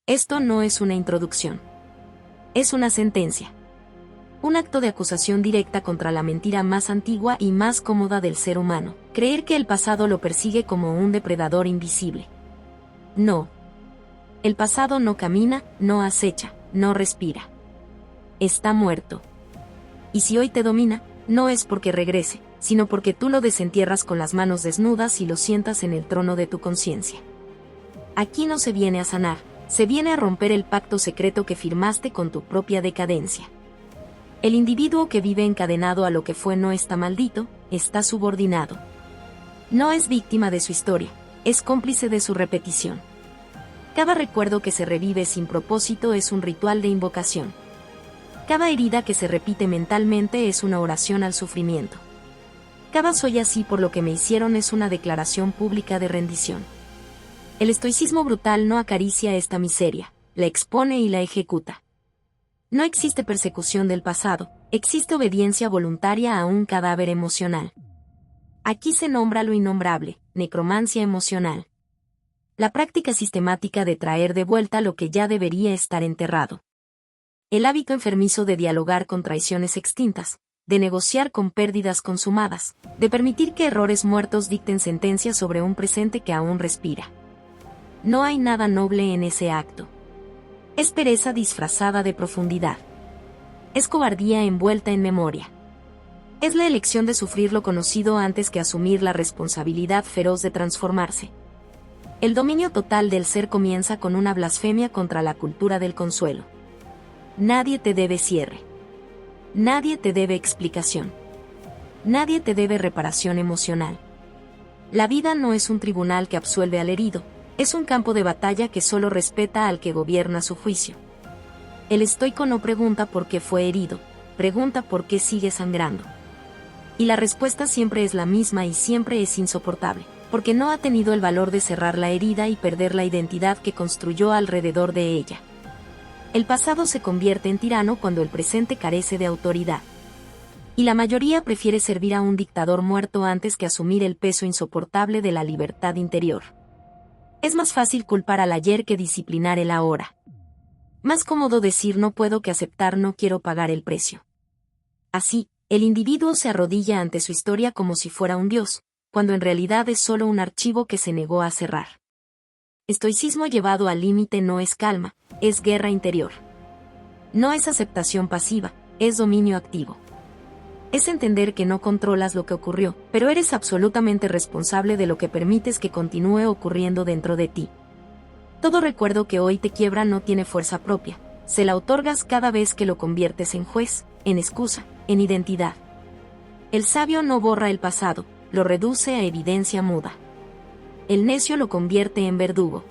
Esto no es una introducción. Es una sentencia. Un acto de acusación directa contra la mentira más antigua y más cómoda del ser humano. Creer que el pasado lo persigue como un depredador invisible. No. El pasado no camina, no acecha, no respira. Está muerto. Y si hoy te domina, no es porque regrese, sino porque tú lo desentierras con las manos desnudas y lo sientas en el trono de tu conciencia. Aquí no se viene a sanar, se viene a romper el pacto secreto que firmaste con tu propia decadencia. El individuo que vive encadenado a lo que fue no está maldito, está subordinado. No es víctima de su historia, es cómplice de su repetición. Cada recuerdo que se revive sin propósito es un ritual de invocación. Cada herida que se repite mentalmente es una oración al sufrimiento. Cada soy así por lo que me hicieron es una declaración pública de rendición. El estoicismo brutal no acaricia esta miseria, la expone y la ejecuta. No existe persecución del pasado, existe obediencia voluntaria a un cadáver emocional. Aquí se nombra lo innombrable, necromancia emocional. La práctica sistemática de traer de vuelta lo que ya debería estar enterrado. El hábito enfermizo de dialogar con traiciones extintas, de negociar con pérdidas consumadas, de permitir que errores muertos dicten sentencias sobre un presente que aún respira. No hay nada noble en ese acto. Es pereza disfrazada de profundidad. Es cobardía envuelta en memoria. Es la elección de sufrir lo conocido antes que asumir la responsabilidad feroz de transformarse. El dominio total del ser comienza con una blasfemia contra la cultura del consuelo. Nadie te debe cierre. Nadie te debe explicación. Nadie te debe reparación emocional. La vida no es un tribunal que absuelve al herido, es un campo de batalla que solo respeta al que gobierna su juicio. El estoico no pregunta por qué fue herido, pregunta por qué sigue sangrando. Y la respuesta siempre es la misma y siempre es insoportable, porque no ha tenido el valor de cerrar la herida y perder la identidad que construyó alrededor de ella. El pasado se convierte en tirano cuando el presente carece de autoridad. Y la mayoría prefiere servir a un dictador muerto antes que asumir el peso insoportable de la libertad interior. Es más fácil culpar al ayer que disciplinar el ahora. Más cómodo decir no puedo que aceptar no quiero pagar el precio. Así, el individuo se arrodilla ante su historia como si fuera un dios, cuando en realidad es solo un archivo que se negó a cerrar. Estoicismo llevado al límite no es calma, es guerra interior. No es aceptación pasiva, es dominio activo. Es entender que no controlas lo que ocurrió, pero eres absolutamente responsable de lo que permites que continúe ocurriendo dentro de ti. Todo recuerdo que hoy te quiebra no tiene fuerza propia, se la otorgas cada vez que lo conviertes en juez, en excusa, en identidad. El sabio no borra el pasado, lo reduce a evidencia muda. El necio lo convierte en verdugo.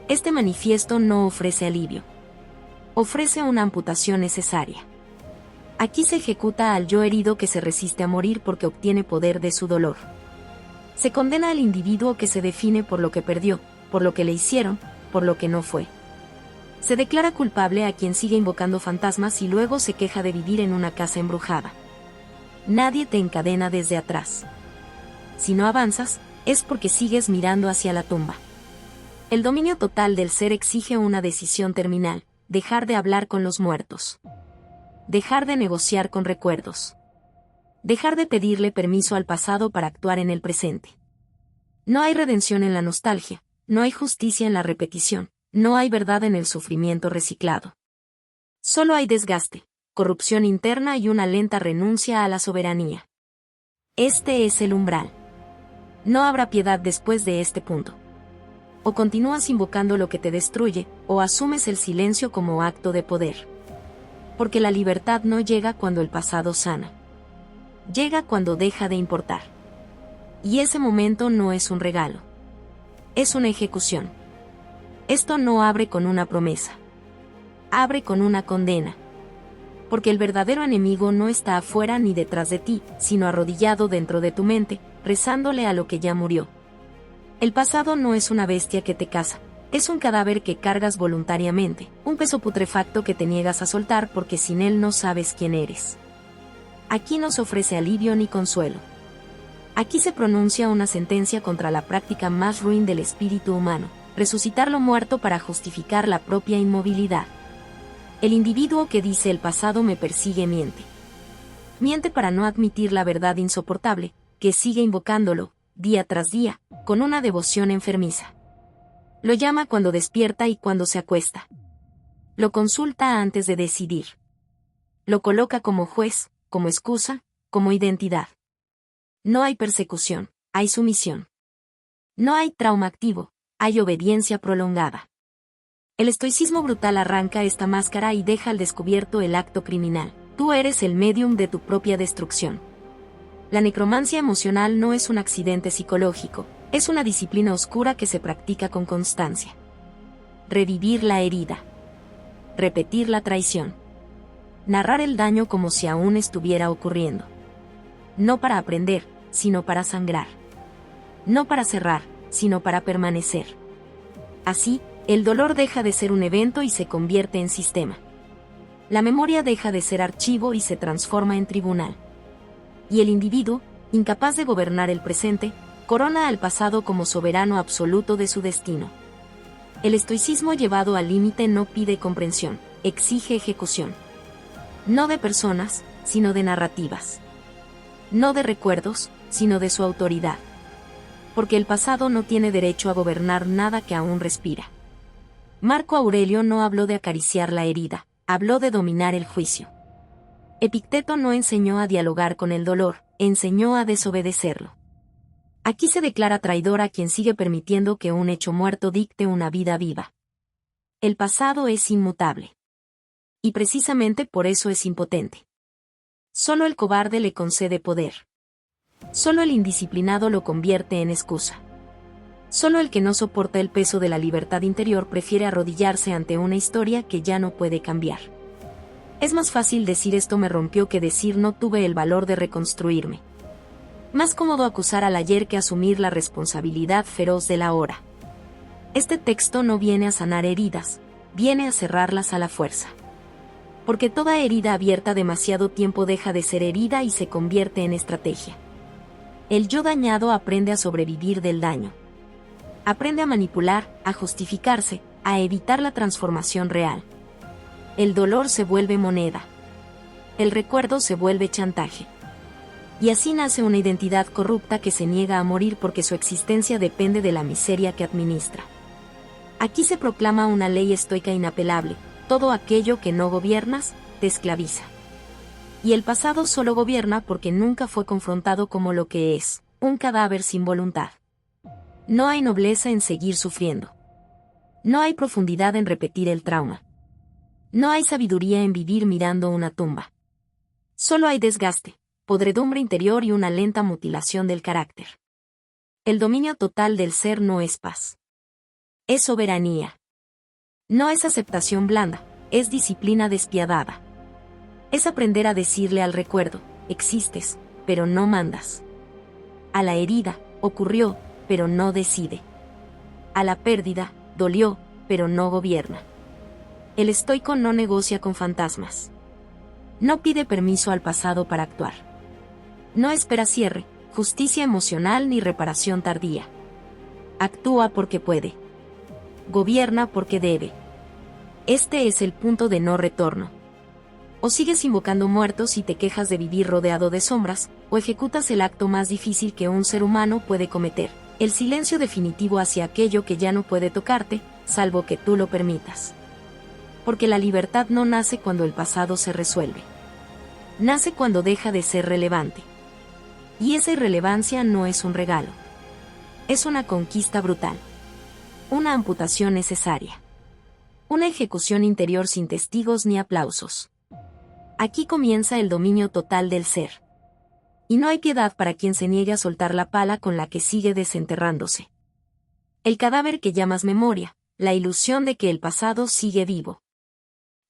Este manifiesto no ofrece alivio. Ofrece una amputación necesaria. Aquí se ejecuta al yo herido que se resiste a morir porque obtiene poder de su dolor. Se condena al individuo que se define por lo que perdió, por lo que le hicieron, por lo que no fue. Se declara culpable a quien sigue invocando fantasmas y luego se queja de vivir en una casa embrujada. Nadie te encadena desde atrás. Si no avanzas, es porque sigues mirando hacia la tumba. El dominio total del ser exige una decisión terminal, dejar de hablar con los muertos. Dejar de negociar con recuerdos. Dejar de pedirle permiso al pasado para actuar en el presente. No hay redención en la nostalgia, no hay justicia en la repetición, no hay verdad en el sufrimiento reciclado. Solo hay desgaste, corrupción interna y una lenta renuncia a la soberanía. Este es el umbral. No habrá piedad después de este punto. O continúas invocando lo que te destruye, o asumes el silencio como acto de poder. Porque la libertad no llega cuando el pasado sana. Llega cuando deja de importar. Y ese momento no es un regalo. Es una ejecución. Esto no abre con una promesa. Abre con una condena. Porque el verdadero enemigo no está afuera ni detrás de ti, sino arrodillado dentro de tu mente, rezándole a lo que ya murió. El pasado no es una bestia que te caza. Es un cadáver que cargas voluntariamente, un peso putrefacto que te niegas a soltar porque sin él no sabes quién eres. Aquí no se ofrece alivio ni consuelo. Aquí se pronuncia una sentencia contra la práctica más ruin del espíritu humano, resucitar lo muerto para justificar la propia inmovilidad. El individuo que dice el pasado me persigue miente. Miente para no admitir la verdad insoportable, que sigue invocándolo, día tras día, con una devoción enfermiza. Lo llama cuando despierta y cuando se acuesta. Lo consulta antes de decidir. Lo coloca como juez, como excusa, como identidad. No hay persecución, hay sumisión. No hay trauma activo, hay obediencia prolongada. El estoicismo brutal arranca esta máscara y deja al descubierto el acto criminal. Tú eres el medium de tu propia destrucción. La necromancia emocional no es un accidente psicológico, es una disciplina oscura que se practica con constancia. Revivir la herida. Repetir la traición. Narrar el daño como si aún estuviera ocurriendo. No para aprender, sino para sangrar. No para cerrar, sino para permanecer. Así, el dolor deja de ser un evento y se convierte en sistema. La memoria deja de ser archivo y se transforma en tribunal. Y el individuo, incapaz de gobernar el presente, corona al pasado como soberano absoluto de su destino. El estoicismo llevado al límite no pide comprensión, exige ejecución. No de personas, sino de narrativas. No de recuerdos, sino de su autoridad. Porque el pasado no tiene derecho a gobernar nada que aún respira. Marco Aurelio no habló de acariciar la herida, habló de dominar el juicio. Epicteto no enseñó a dialogar con el dolor, enseñó a desobedecerlo. Aquí se declara traidor a quien sigue permitiendo que un hecho muerto dicte una vida viva. El pasado es inmutable. Y precisamente por eso es impotente. Solo el cobarde le concede poder. Solo el indisciplinado lo convierte en excusa. Solo el que no soporta el peso de la libertad interior prefiere arrodillarse ante una historia que ya no puede cambiar. Es más fácil decir esto me rompió que decir no tuve el valor de reconstruirme. Más cómodo acusar al ayer que asumir la responsabilidad feroz del ahora. Este texto no viene a sanar heridas, viene a cerrarlas a la fuerza. Porque toda herida abierta demasiado tiempo deja de ser herida y se convierte en estrategia. El yo dañado aprende a sobrevivir del daño. Aprende a manipular, a justificarse, a evitar la transformación real. El dolor se vuelve moneda. El recuerdo se vuelve chantaje. Y así nace una identidad corrupta que se niega a morir porque su existencia depende de la miseria que administra. Aquí se proclama una ley estoica inapelable: todo aquello que no gobiernas, te esclaviza. Y el pasado solo gobierna porque nunca fue confrontado como lo que es, un cadáver sin voluntad. No hay nobleza en seguir sufriendo. No hay profundidad en repetir el trauma. No hay sabiduría en vivir mirando una tumba. Solo hay desgaste, podredumbre interior y una lenta mutilación del carácter. El dominio total del ser no es paz. Es soberanía. No es aceptación blanda, es disciplina despiadada. Es aprender a decirle al recuerdo, existes, pero no mandas. A la herida, ocurrió, pero no decide. A la pérdida, dolió, pero no gobierna. El estoico no negocia con fantasmas. No pide permiso al pasado para actuar. No espera cierre, justicia emocional ni reparación tardía. Actúa porque puede. Gobierna porque debe. Este es el punto de no retorno. O sigues invocando muertos y te quejas de vivir rodeado de sombras, o ejecutas el acto más difícil que un ser humano puede cometer, el silencio definitivo hacia aquello que ya no puede tocarte, salvo que tú lo permitas. Porque la libertad no nace cuando el pasado se resuelve. Nace cuando deja de ser relevante. Y esa irrelevancia no es un regalo. Es una conquista brutal. Una amputación necesaria. Una ejecución interior sin testigos ni aplausos. Aquí comienza el dominio total del ser. Y no hay piedad para quien se niegue a soltar la pala con la que sigue desenterrándose. El cadáver que llamas memoria, la ilusión de que el pasado sigue vivo.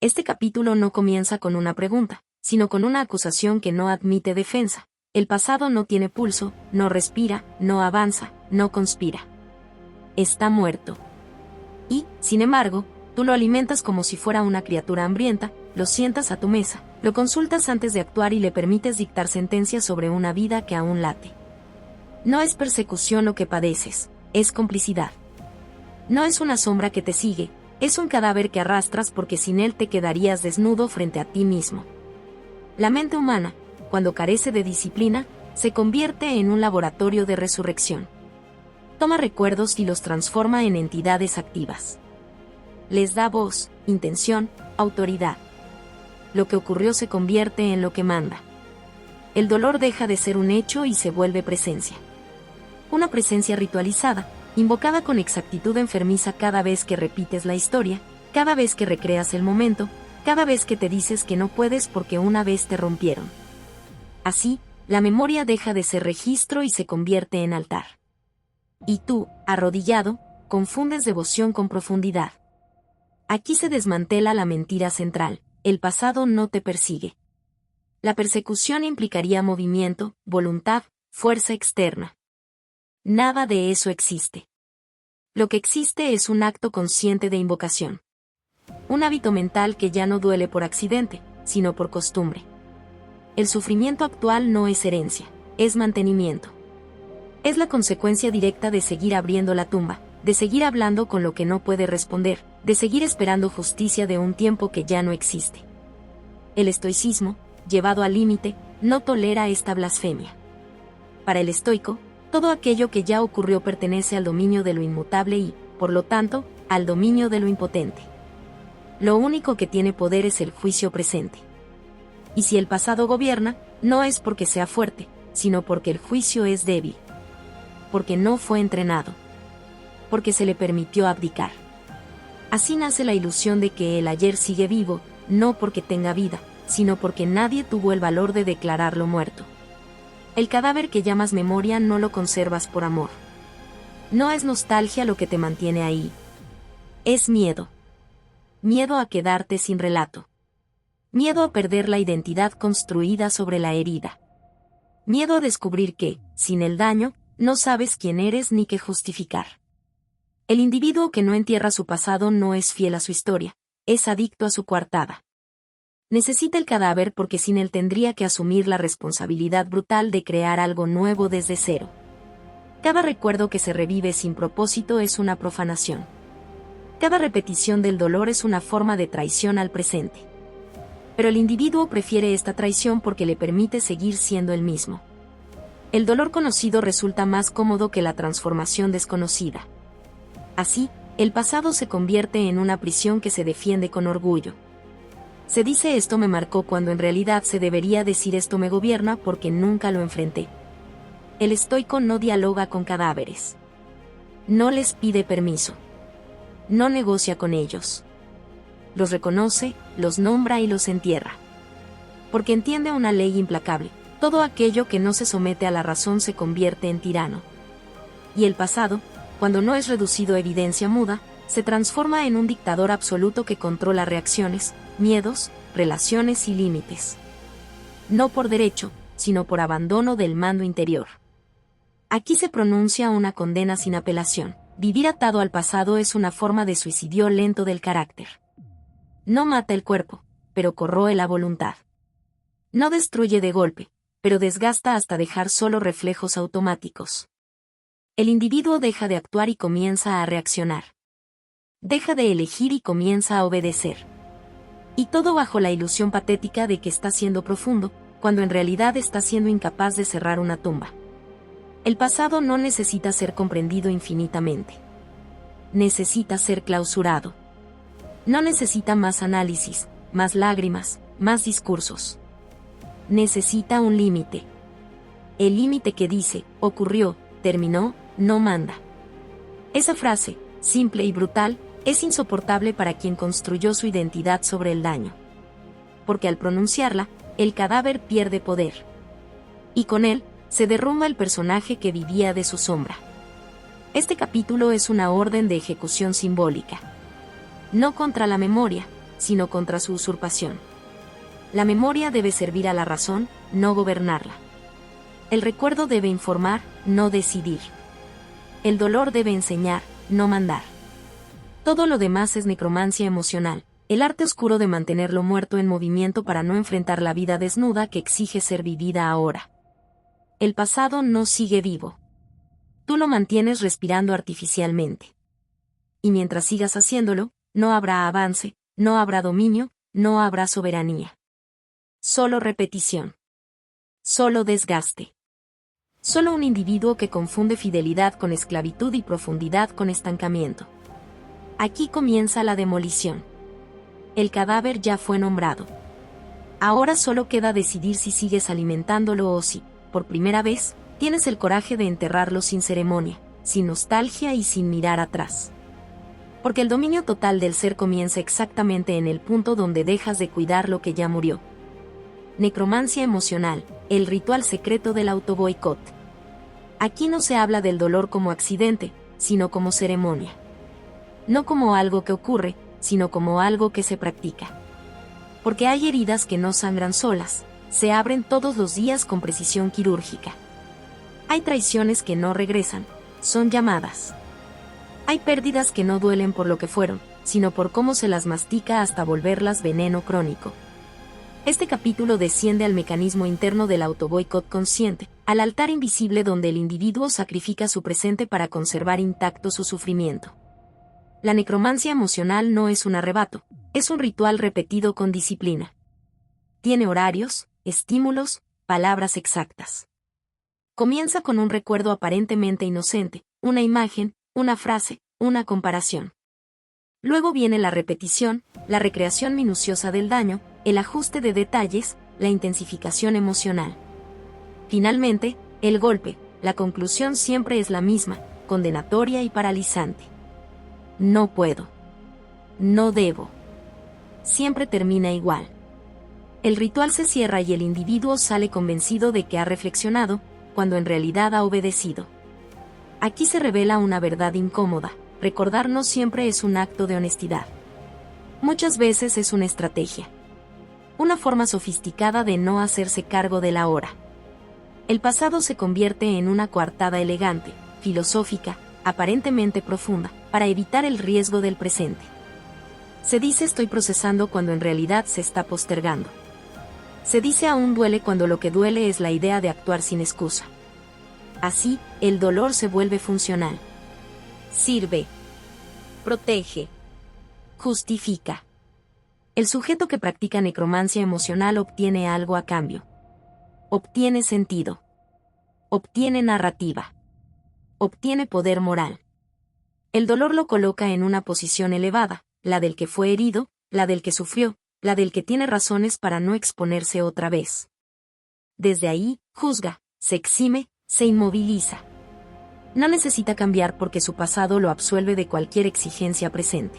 Este capítulo no comienza con una pregunta, sino con una acusación que no admite defensa. El pasado no tiene pulso, no respira, no avanza, no conspira. Está muerto. Y, sin embargo, tú lo alimentas como si fuera una criatura hambrienta, lo sientas a tu mesa, lo consultas antes de actuar y le permites dictar sentencias sobre una vida que aún late. No es persecución lo que padeces, es complicidad. No es una sombra que te sigue, es un cadáver que arrastras porque sin él te quedarías desnudo frente a ti mismo. La mente humana, cuando carece de disciplina, se convierte en un laboratorio de resurrección. Toma recuerdos y los transforma en entidades activas. Les da voz, intención, autoridad. Lo que ocurrió se convierte en lo que manda. El dolor deja de ser un hecho y se vuelve presencia. Una presencia ritualizada, invocada con exactitud enfermiza cada vez que repites la historia, cada vez que recreas el momento, cada vez que te dices que no puedes porque una vez te rompieron. Así, la memoria deja de ser registro y se convierte en altar. Y tú, arrodillado, confundes devoción con profundidad. Aquí se desmantela la mentira central: el pasado no te persigue. La persecución implicaría movimiento, voluntad, fuerza externa. Nada de eso existe. Lo que existe es un acto consciente de invocación. Un hábito mental que ya no duele por accidente, sino por costumbre. El sufrimiento actual no es herencia, es mantenimiento. Es la consecuencia directa de seguir abriendo la tumba, de seguir hablando con lo que no puede responder, de seguir esperando justicia de un tiempo que ya no existe. El estoicismo, llevado al límite, no tolera esta blasfemia. Para el estoico, todo aquello que ya ocurrió pertenece al dominio de lo inmutable y, por lo tanto, al dominio de lo impotente. Lo único que tiene poder es el juicio presente. Y si el pasado gobierna, no es porque sea fuerte, sino porque el juicio es débil. Porque no fue entrenado. Porque se le permitió abdicar. Así nace la ilusión de que el ayer sigue vivo, no porque tenga vida, sino porque nadie tuvo el valor de declararlo muerto. El cadáver que llamas memoria no lo conservas por amor. No es nostalgia lo que te mantiene ahí. Es miedo. Miedo a quedarte sin relato. Miedo a perder la identidad construida sobre la herida. Miedo a descubrir que, sin el daño, no sabes quién eres ni qué justificar. El individuo que no entierra su pasado no es fiel a su historia, es adicto a su coartada. Necesita el cadáver porque sin él tendría que asumir la responsabilidad brutal de crear algo nuevo desde cero. Cada recuerdo que se revive sin propósito es una profanación. Cada repetición del dolor es una forma de traición al presente. Pero el individuo prefiere esta traición porque le permite seguir siendo el mismo. El dolor conocido resulta más cómodo que la transformación desconocida. Así, el pasado se convierte en una prisión que se defiende con orgullo. Se dice esto me marcó cuando en realidad se debería decir esto me gobierna porque nunca lo enfrenté. El estoico no dialoga con cadáveres. No les pide permiso. No negocia con ellos. Los reconoce, los nombra y los entierra. Porque entiende una ley implacable: todo aquello que no se somete a la razón se convierte en tirano. Y el pasado, cuando no es reducido a evidencia muda, se transforma en un dictador absoluto que controla reacciones, miedos, relaciones y límites. No por derecho, sino por abandono del mando interior. Aquí se pronuncia una condena sin apelación: vivir atado al pasado es una forma de suicidio lento del carácter. No mata el cuerpo, pero corroe la voluntad. No destruye de golpe, pero desgasta hasta dejar solo reflejos automáticos. El individuo deja de actuar y comienza a reaccionar. Deja de elegir y comienza a obedecer. Y todo bajo la ilusión patética de que está siendo profundo, cuando en realidad está siendo incapaz de cerrar una tumba. El pasado no necesita ser comprendido infinitamente. Necesita ser clausurado. No necesita más análisis, más lágrimas, más discursos. Necesita un límite. El límite que dice, ocurrió, terminó, no manda. Esa frase, simple y brutal, es insoportable para quien construyó su identidad sobre el daño. Porque al pronunciarla, el cadáver pierde poder. Y con él, se derrumba el personaje que vivía de su sombra. Este capítulo es una orden de ejecución simbólica. No contra la memoria, sino contra su usurpación. La memoria debe servir a la razón, no gobernarla. El recuerdo debe informar, no decidir. El dolor debe enseñar, no mandar. Todo lo demás es necromancia emocional, el arte oscuro de mantenerlo muerto en movimiento para no enfrentar la vida desnuda que exige ser vivida ahora. El pasado no sigue vivo. Tú lo mantienes respirando artificialmente. y mientras sigas haciéndolo, no habrá avance, no habrá dominio, no habrá soberanía. Solo repetición. Solo desgaste. Solo un individuo que confunde fidelidad con esclavitud y profundidad con estancamiento. Aquí comienza la demolición. El cadáver ya fue nombrado. Ahora solo queda decidir si sigues alimentándolo o si, por primera vez, tienes el coraje de enterrarlo sin ceremonia, sin nostalgia y sin mirar atrás. Porque el dominio total del ser comienza exactamente en el punto donde dejas de cuidar lo que ya murió. Necromancia emocional, el ritual secreto del autoboicot. Aquí no se habla del dolor como accidente, sino como ceremonia. No como algo que ocurre, sino como algo que se practica. Porque hay heridas que no sangran solas, se abren todos los días con precisión quirúrgica. Hay traiciones que no regresan, son llamadas. Hay pérdidas que no duelen por lo que fueron, sino por cómo se las mastica hasta volverlas veneno crónico. Este capítulo desciende al mecanismo interno del autoboicot consciente, al altar invisible donde el individuo sacrifica su presente para conservar intacto su sufrimiento. La necromancia emocional no es un arrebato, es un ritual repetido con disciplina. Tiene horarios, estímulos, palabras exactas. Comienza con un recuerdo aparentemente inocente, una imagen, una frase, una comparación. Luego viene la repetición, la recreación minuciosa del daño, el ajuste de detalles, la intensificación emocional. Finalmente, el golpe, la conclusión siempre es la misma, condenatoria y paralizante. No puedo. No debo. Siempre termina igual. El ritual se cierra y el individuo sale convencido de que ha reflexionado, cuando en realidad ha obedecido. Aquí se revela una verdad incómoda: recordar no siempre es un acto de honestidad. Muchas veces es una estrategia. Una forma sofisticada de no hacerse cargo de la hora. El pasado se convierte en una coartada elegante, filosófica, aparentemente profunda, para evitar el riesgo del presente. Se dice estoy procesando cuando en realidad se está postergando. Se dice aún duele cuando lo que duele es la idea de actuar sin excusa. Así, el dolor se vuelve funcional. Sirve. Protege. Justifica. El sujeto que practica necromancia emocional obtiene algo a cambio. Obtiene sentido. Obtiene narrativa. Obtiene poder moral. El dolor lo coloca en una posición elevada, la del que fue herido, la del que sufrió, la del que tiene razones para no exponerse otra vez. Desde ahí, juzga, se exime, se inmoviliza. No necesita cambiar porque su pasado lo absuelve de cualquier exigencia presente.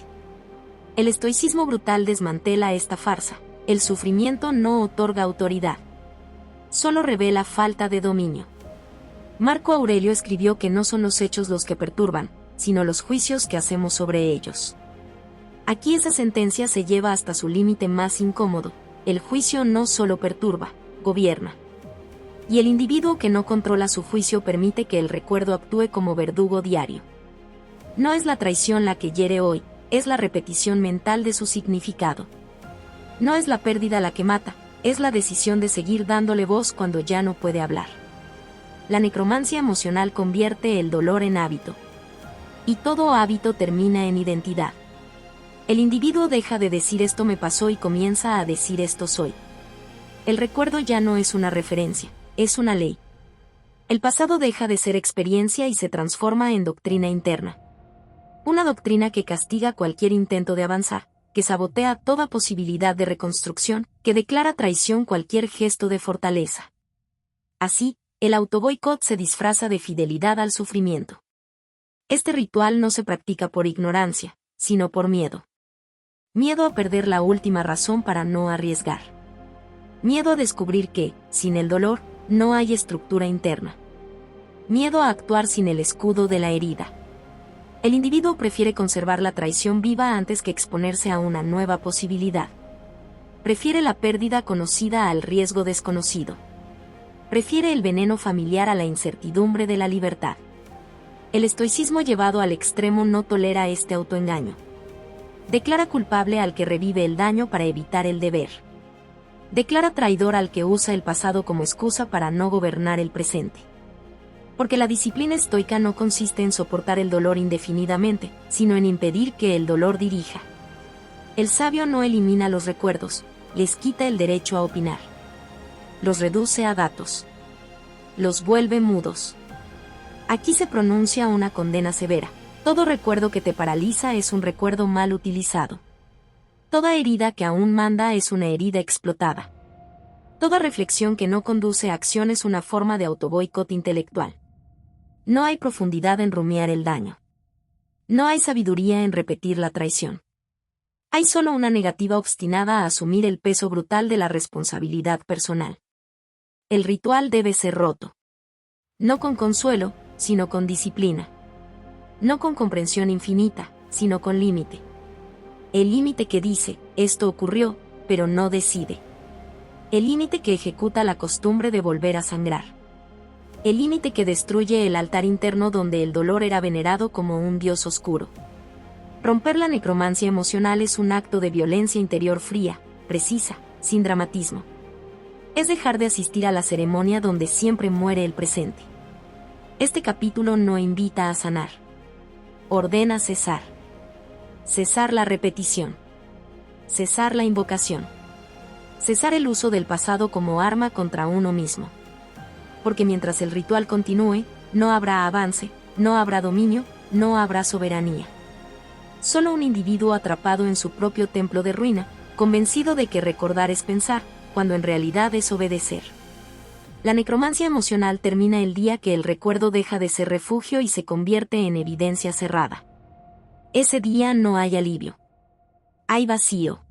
El estoicismo brutal desmantela esta farsa. El sufrimiento no otorga autoridad. Solo revela falta de dominio. Marco Aurelio escribió que no son los hechos los que perturban, sino los juicios que hacemos sobre ellos. Aquí esa sentencia se lleva hasta su límite más incómodo. El juicio no solo perturba, gobierna. Y el individuo que no controla su juicio permite que el recuerdo actúe como verdugo diario. No es la traición la que hiere hoy, es la repetición mental de su significado. No es la pérdida la que mata, es la decisión de seguir dándole voz cuando ya no puede hablar. La necromancia emocional convierte el dolor en hábito. Y todo hábito termina en identidad. El individuo deja de decir esto me pasó y comienza a decir esto soy. El recuerdo ya no es una referencia, es una ley. El pasado deja de ser experiencia y se transforma en doctrina interna. Una doctrina que castiga cualquier intento de avanzar, que sabotea toda posibilidad de reconstrucción, que declara traición cualquier gesto de fortaleza. Así, el autoboicot se disfraza de fidelidad al sufrimiento. Este ritual no se practica por ignorancia, sino por miedo. Miedo a perder la última razón para no arriesgar. Miedo a descubrir que, sin el dolor, no hay estructura interna. Miedo a actuar sin el escudo de la herida. El individuo prefiere conservar la traición viva antes que exponerse a una nueva posibilidad. Prefiere la pérdida conocida al riesgo desconocido. Prefiere el veneno familiar a la incertidumbre de la libertad. El estoicismo llevado al extremo no tolera este autoengaño. Declara culpable al que revive el daño para evitar el deber. Declara traidor al que usa el pasado como excusa para no gobernar el presente. Porque la disciplina estoica no consiste en soportar el dolor indefinidamente, sino en impedir que el dolor dirija. El sabio no elimina los recuerdos, les quita el derecho a opinar. Los reduce a datos. Los vuelve mudos. Aquí se pronuncia una condena severa. Todo recuerdo que te paraliza es un recuerdo mal utilizado. Toda herida que aún manda es una herida explotada. Toda reflexión que no conduce a acción es una forma de autoboicot intelectual. No hay profundidad en rumiar el daño. No hay sabiduría en repetir la traición. Hay solo una negativa obstinada a asumir el peso brutal de la responsabilidad personal. El ritual debe ser roto. No con consuelo, sino con disciplina. No con comprensión infinita, sino con límite. El límite que dice, esto ocurrió, pero no decide. El límite que ejecuta la costumbre de volver a sangrar. El límite que destruye el altar interno donde el dolor era venerado como un dios oscuro. Romper la necromancia emocional es un acto de violencia interior fría, precisa, sin dramatismo. Es dejar de asistir a la ceremonia donde siempre muere el presente. Este capítulo no invita a sanar. Ordena cesar. Cesar la repetición. Cesar la invocación. Cesar el uso del pasado como arma contra uno mismo. Porque mientras el ritual continúe, no habrá avance, no habrá dominio, no habrá soberanía. Solo un individuo atrapado en su propio templo de ruina, convencido de que recordar es pensar, cuando en realidad es obedecer. La necromancia emocional termina el día que el recuerdo deja de ser refugio y se convierte en evidencia cerrada. Ese día no hay alivio. Hay vacío.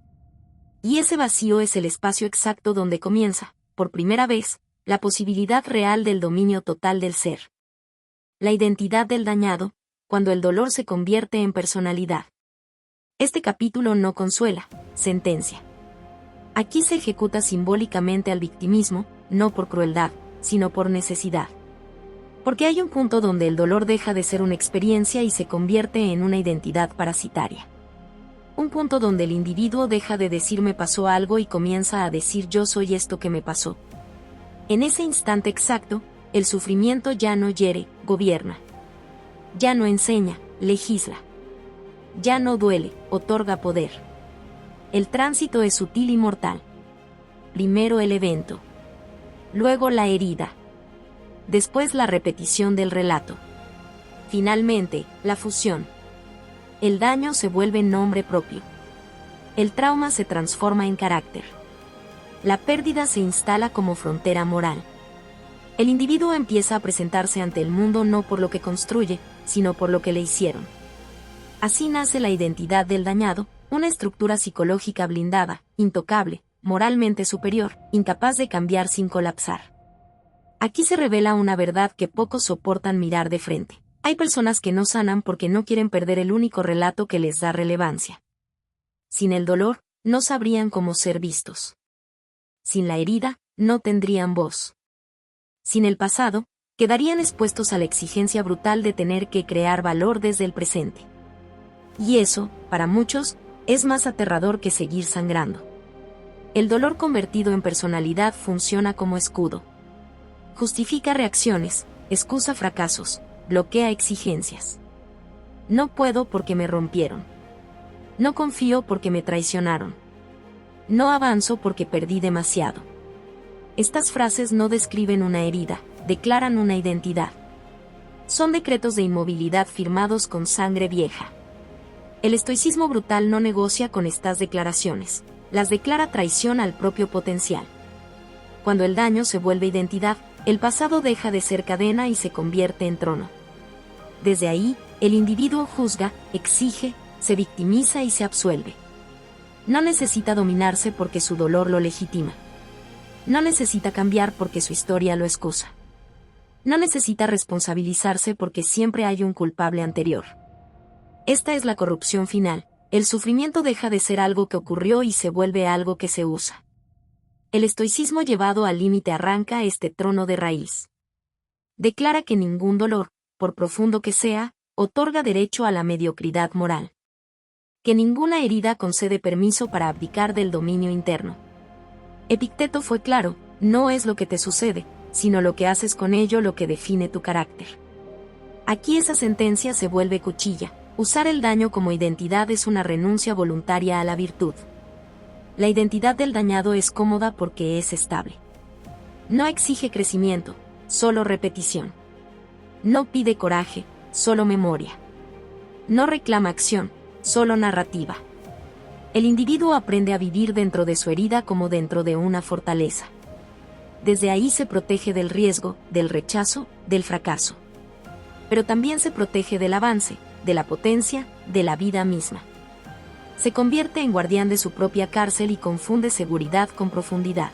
Y ese vacío es el espacio exacto donde comienza, por primera vez, la posibilidad real del dominio total del ser. La identidad del dañado, cuando el dolor se convierte en personalidad. Este capítulo no consuela, sentencia. Aquí se ejecuta simbólicamente al victimismo, no por crueldad, sino por necesidad. Porque hay un punto donde el dolor deja de ser una experiencia y se convierte en una identidad parasitaria. Un punto donde el individuo deja de decir me pasó algo y comienza a decir yo soy esto que me pasó. En ese instante exacto, el sufrimiento ya no hiere, gobierna. Ya no enseña, legisla. Ya no duele, otorga poder. El tránsito es sutil y mortal. Primero el evento. Luego la herida. Después la repetición del relato. Finalmente, la fusión. El daño se vuelve nombre propio. El trauma se transforma en carácter. La pérdida se instala como frontera moral. El individuo empieza a presentarse ante el mundo no por lo que construye, sino por lo que le hicieron. Así nace la identidad del dañado, una estructura psicológica blindada, intocable, moralmente superior, incapaz de cambiar sin colapsar. Aquí se revela una verdad que pocos soportan mirar de frente. Hay personas que no sanan porque no quieren perder el único relato que les da relevancia. Sin el dolor, no sabrían cómo ser vistos. Sin la herida, no tendrían voz. Sin el pasado, quedarían expuestos a la exigencia brutal de tener que crear valor desde el presente. Y eso, para muchos, es más aterrador que seguir sangrando. El dolor convertido en personalidad funciona como escudo. Justifica reacciones, excusa fracasos, bloquea exigencias. No puedo porque me rompieron. No confío porque me traicionaron. No avanzo porque perdí demasiado. Estas frases no describen una herida, declaran una identidad. Son decretos de inmovilidad firmados con sangre vieja. El estoicismo brutal no negocia con estas declaraciones, las declara traición al propio potencial. Cuando el daño se vuelve identidad, el pasado deja de ser cadena y se convierte en trono. Desde ahí, el individuo juzga, exige, se victimiza y se absuelve. No necesita dominarse porque su dolor lo legitima. No necesita cambiar porque su historia lo excusa. No necesita responsabilizarse porque siempre hay un culpable anterior. Esta es la corrupción final. El sufrimiento deja de ser algo que ocurrió y se vuelve algo que se usa. El estoicismo llevado al límite arranca este trono de raíz. Declara que ningún dolor, por profundo que sea, otorga derecho a la mediocridad moral. Que ninguna herida concede permiso para abdicar del dominio interno. Epicteto fue claro, no es lo que te sucede, sino lo que haces con ello lo que define tu carácter. Aquí esa sentencia se vuelve cuchilla. Usar el daño como identidad es una renuncia voluntaria a la virtud. La identidad del dañado es cómoda porque es estable. No exige crecimiento, solo repetición. No pide coraje, solo memoria. No reclama acción, solo narrativa. El individuo aprende a vivir dentro de su herida como dentro de una fortaleza. Desde ahí se protege del riesgo, del rechazo, del fracaso. Pero también se protege del avance, de la potencia, de la vida misma. Se convierte en guardián de su propia cárcel y confunde seguridad con profundidad.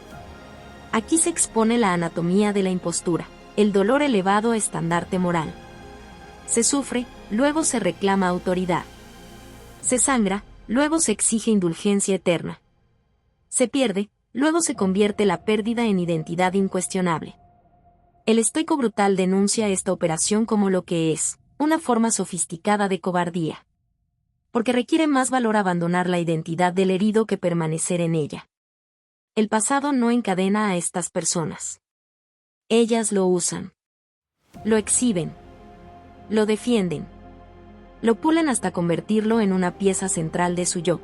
Aquí se expone la anatomía de la impostura, el dolor elevado a estandarte moral. Se sufre, luego se reclama autoridad. Se sangra, luego se exige indulgencia eterna. Se pierde, luego se convierte la pérdida en identidad incuestionable. El estoico brutal denuncia esta operación como lo que es, una forma sofisticada de cobardía. Porque requiere más valor abandonar la identidad del herido que permanecer en ella. El pasado no encadena a estas personas. Ellas lo usan. Lo exhiben. Lo defienden. Lo pulen hasta convertirlo en una pieza central de su yo.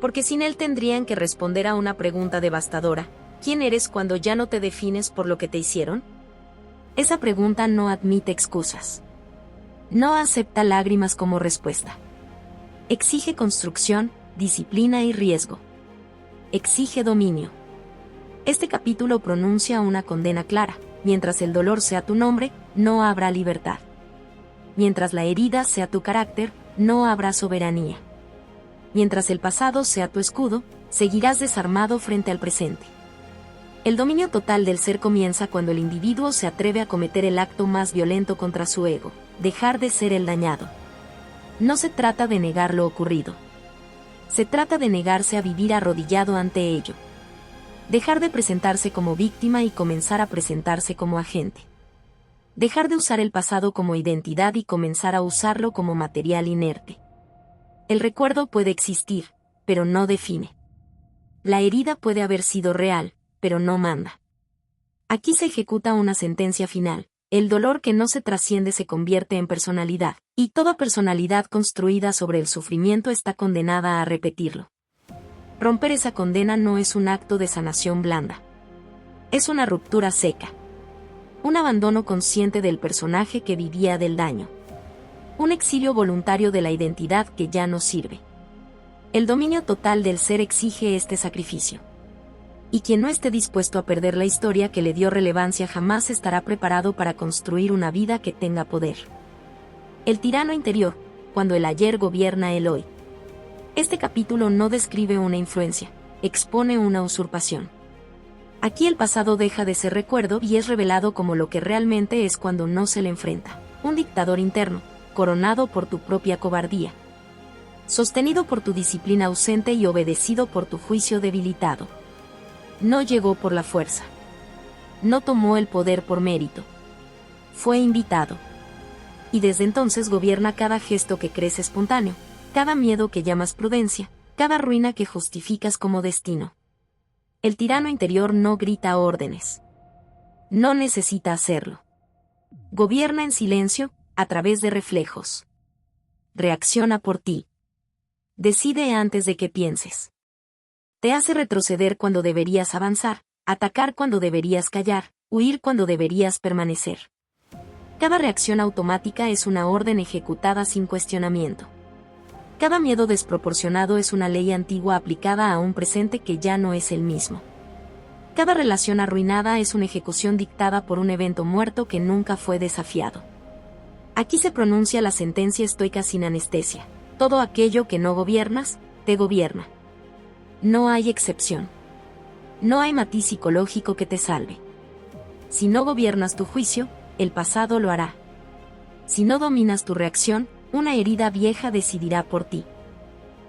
Porque sin él tendrían que responder a una pregunta devastadora: ¿quién eres cuando ya no te defines por lo que te hicieron? Esa pregunta no admite excusas. No acepta lágrimas como respuesta. Exige construcción, disciplina y riesgo. Exige dominio. Este capítulo pronuncia una condena clara: mientras el dolor sea tu nombre, no habrá libertad. Mientras la herida sea tu carácter, no habrá soberanía. Mientras el pasado sea tu escudo, seguirás desarmado frente al presente. El dominio total del ser comienza cuando el individuo se atreve a cometer el acto más violento contra su ego: dejar de ser el dañado. No se trata de negar lo ocurrido. Se trata de negarse a vivir arrodillado ante ello. Dejar de presentarse como víctima y comenzar a presentarse como agente. Dejar de usar el pasado como identidad y comenzar a usarlo como material inerte. El recuerdo puede existir, pero no define. La herida puede haber sido real, pero no manda. Aquí se ejecuta una sentencia final: el dolor que no se trasciende se convierte en personalidad, y toda personalidad construida sobre el sufrimiento está condenada a repetirlo. Romper esa condena no es un acto de sanación blanda. Es una ruptura seca. Un abandono consciente del personaje que vivía del daño. Un exilio voluntario de la identidad que ya no sirve. El dominio total del ser exige este sacrificio. Y quien no esté dispuesto a perder la historia que le dio relevancia jamás estará preparado para construir una vida que tenga poder. El tirano interior, cuando el ayer gobierna el hoy. Este capítulo no describe una influencia, expone una usurpación. Aquí el pasado deja de ser recuerdo y es revelado como lo que realmente es cuando no se le enfrenta: un dictador interno, coronado por tu propia cobardía. Sostenido por tu disciplina ausente y obedecido por tu juicio debilitado. No llegó por la fuerza. No tomó el poder por mérito. Fue invitado. Y desde entonces gobierna cada gesto que crees espontáneo, cada miedo que llamas prudencia, cada ruina que justificas como destino. El tirano interior no grita órdenes. No necesita hacerlo. Gobierna en silencio, a través de reflejos. Reacciona por ti. Decide antes de que pienses. Te hace retroceder cuando deberías avanzar, atacar cuando deberías callar, huir cuando deberías permanecer. Cada reacción automática es una orden ejecutada sin cuestionamiento. Cada miedo desproporcionado es una ley antigua aplicada a un presente que ya no es el mismo. Cada relación arruinada es una ejecución dictada por un evento muerto que nunca fue desafiado. Aquí se pronuncia la sentencia estoica sin anestesia: todo aquello que no gobiernas, te gobierna. No hay excepción. No hay matiz psicológico que te salve. Si no gobiernas tu juicio, el pasado lo hará. Si no dominas tu reacción, una herida vieja decidirá por ti.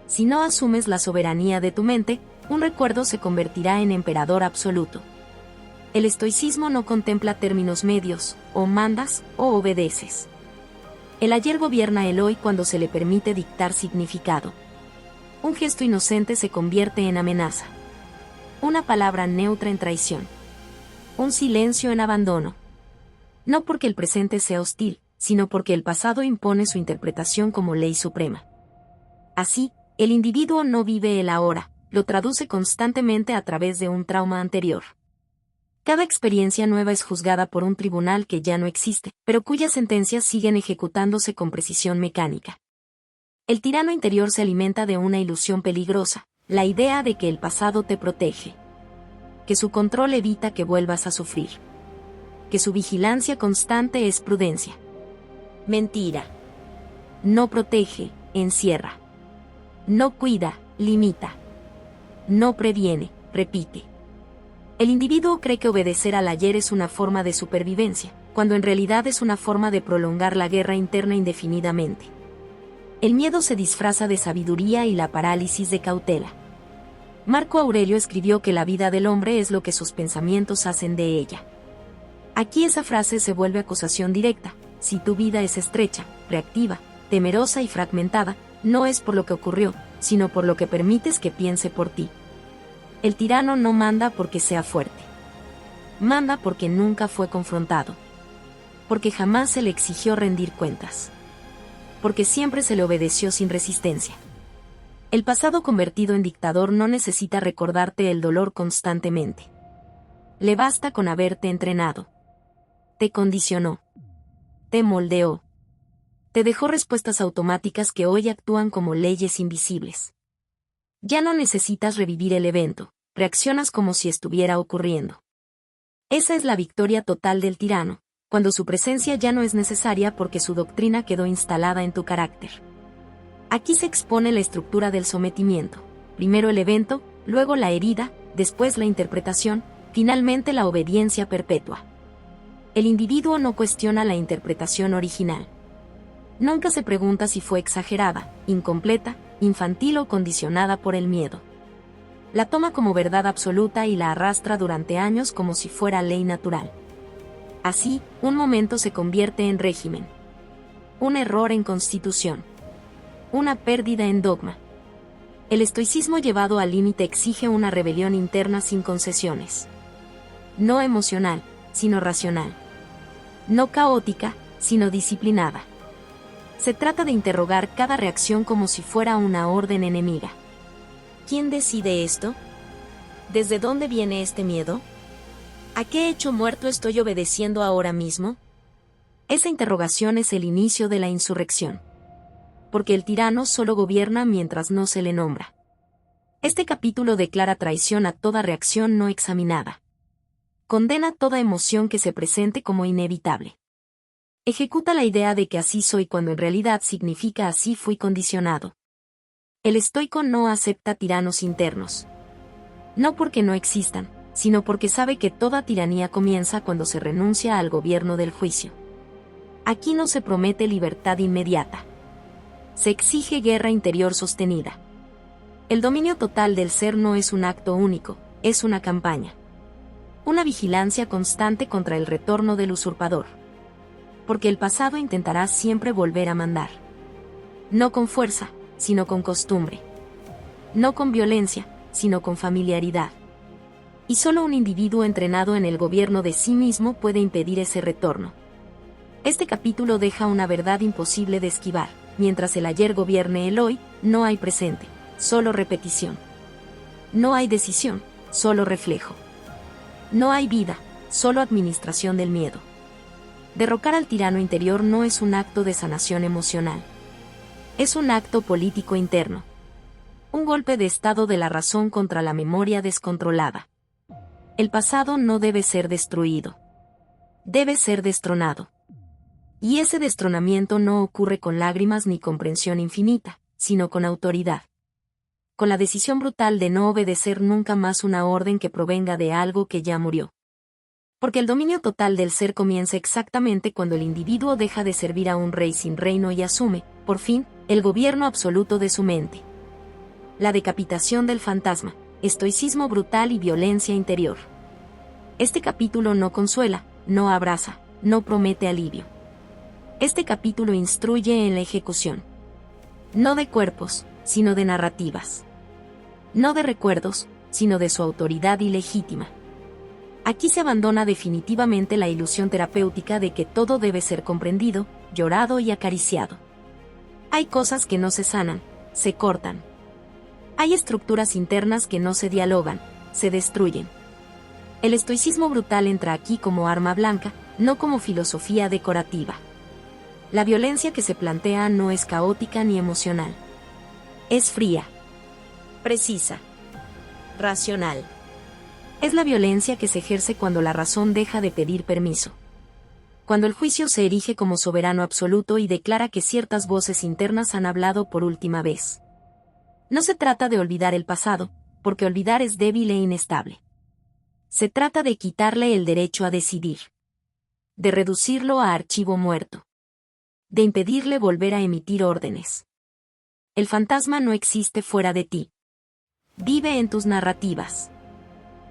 Si no asumes la soberanía de tu mente, un recuerdo se convertirá en emperador absoluto. El estoicismo no contempla términos medios: o mandas o obedeces. El ayer gobierna el hoy cuando se le permite dictar significado. Un gesto inocente se convierte en amenaza. Una palabra neutra en traición. Un silencio en abandono. No porque el presente sea hostil, sino porque el pasado impone su interpretación como ley suprema. Así, el individuo no vive el ahora, lo traduce constantemente a través de un trauma anterior. Cada experiencia nueva es juzgada por un tribunal que ya no existe, pero cuyas sentencias siguen ejecutándose con precisión mecánica. El tirano interior se alimenta de una ilusión peligrosa, la idea de que el pasado te protege, que su control evita que vuelvas a sufrir, que su vigilancia constante es prudencia. Mentira. No protege, encierra. No cuida, limita. No previene, repite. El individuo cree que obedecer al ayer es una forma de supervivencia, cuando en realidad es una forma de prolongar la guerra interna indefinidamente. El miedo se disfraza de sabiduría y la parálisis de cautela. Marco Aurelio escribió que la vida del hombre es lo que sus pensamientos hacen de ella. Aquí esa frase se vuelve acusación directa. Si tu vida es estrecha, reactiva, temerosa y fragmentada, no es por lo que ocurrió, sino por lo que permites que piense por ti. El tirano no manda porque sea fuerte. Manda porque nunca fue confrontado. Porque jamás se le exigió rendir cuentas. Porque siempre se le obedeció sin resistencia. El pasado convertido en dictador no necesita recordarte el dolor constantemente. Le basta con haberte entrenado. Te condicionó. Te moldeó. Te dejó respuestas automáticas que hoy actúan como leyes invisibles. Ya no necesitas revivir el evento, reaccionas como si estuviera ocurriendo. Esa es la victoria total del tirano, cuando su presencia ya no es necesaria porque su doctrina quedó instalada en tu carácter. Aquí se expone la estructura del sometimiento, primero el evento, luego la herida, después la interpretación, finalmente la obediencia perpetua. El individuo no cuestiona la interpretación original. Nunca se pregunta si fue exagerada, incompleta, infantil o condicionada por el miedo. La toma como verdad absoluta y la arrastra durante años como si fuera ley natural. Así, un momento se convierte en régimen. Un error en constitución. Una pérdida en dogma. El estoicismo llevado al límite exige una rebelión interna sin concesiones. No emocional, sino racional. No caótica, sino disciplinada. Se trata de interrogar cada reacción como si fuera una orden enemiga. ¿Quién decide esto? ¿Desde dónde viene este miedo? ¿A qué hecho muerto estoy obedeciendo ahora mismo? Esa interrogación es el inicio de la insurrección. Porque el tirano solo gobierna mientras no se le nombra. Este capítulo declara traición a toda reacción no examinada. Condena toda emoción que se presente como inevitable. Ejecuta la idea de que así soy cuando en realidad significa así fui condicionado. El estoico no acepta tiranos internos. No porque no existan, sino porque sabe que toda tiranía comienza cuando se renuncia al gobierno del juicio. Aquí no se promete libertad inmediata. Se exige guerra interior sostenida. El dominio total del ser no es un acto único, es una campaña. Una vigilancia constante contra el retorno del usurpador. Porque el pasado intentará siempre volver a mandar. No con fuerza, sino con costumbre. No con violencia, sino con familiaridad. Y solo un individuo entrenado en el gobierno de sí mismo puede impedir ese retorno. Este capítulo deja una verdad imposible de esquivar. Mientras el ayer gobierne el hoy, no hay presente, solo repetición. No hay decisión, solo reflejo. No hay vida, solo administración del miedo. Derrocar al tirano interior no es un acto de sanación emocional. Es un acto político interno. Un golpe de estado de la razón contra la memoria descontrolada. El pasado no debe ser destruido. Debe ser destronado. Y ese destronamiento no ocurre con lágrimas ni comprensión infinita, sino con autoridad. Con la decisión brutal de no obedecer nunca más una orden que provenga de algo que ya murió. Porque el dominio total del ser comienza exactamente cuando el individuo deja de servir a un rey sin reino y asume, por fin, el gobierno absoluto de su mente. La decapitación del fantasma, estoicismo brutal y violencia interior. Este capítulo no consuela, no abraza, no promete alivio. Este capítulo instruye en la ejecución. No de cuerpos, sino de narrativas. No de recuerdos, sino de su autoridad ilegítima. Aquí se abandona definitivamente la ilusión terapéutica de que todo debe ser comprendido, llorado y acariciado. Hay cosas que no se sanan, se cortan. Hay estructuras internas que no se dialogan, se destruyen. El estoicismo brutal entra aquí como arma blanca, no como filosofía decorativa. La violencia que se plantea no es caótica ni emocional. Es fría, precisa, racional. Es la violencia que se ejerce cuando la razón deja de pedir permiso. Cuando el juicio se erige como soberano absoluto y declara que ciertas voces internas han hablado por última vez. No se trata de olvidar el pasado, porque olvidar es débil e inestable. Se trata de quitarle el derecho a decidir. De reducirlo a archivo muerto. De impedirle volver a emitir órdenes. El fantasma no existe fuera de ti. Vive en tus narrativas.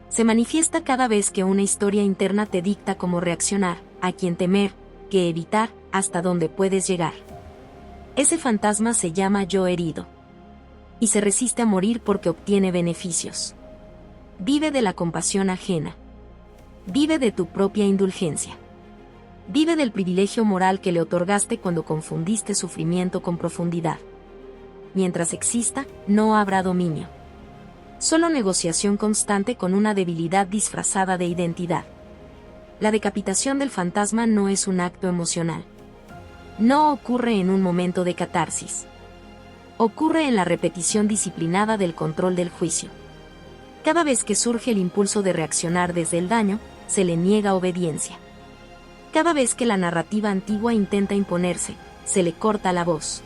Se manifiesta cada vez que una historia interna te dicta cómo reaccionar, a quién temer, qué evitar, hasta dónde puedes llegar. Ese fantasma se llama yo herido. Y se resiste a morir porque obtiene beneficios. Vive de la compasión ajena. Vive de tu propia indulgencia. Vive del privilegio moral que le otorgaste cuando confundiste sufrimiento con profundidad. Mientras exista, no habrá dominio. Solo negociación constante con una debilidad disfrazada de identidad. La decapitación del fantasma no es un acto emocional. No ocurre en un momento de catarsis. Ocurre en la repetición disciplinada del control del juicio. Cada vez que surge el impulso de reaccionar desde el daño, se le niega obediencia. Cada vez que la narrativa antigua intenta imponerse, se le corta la voz.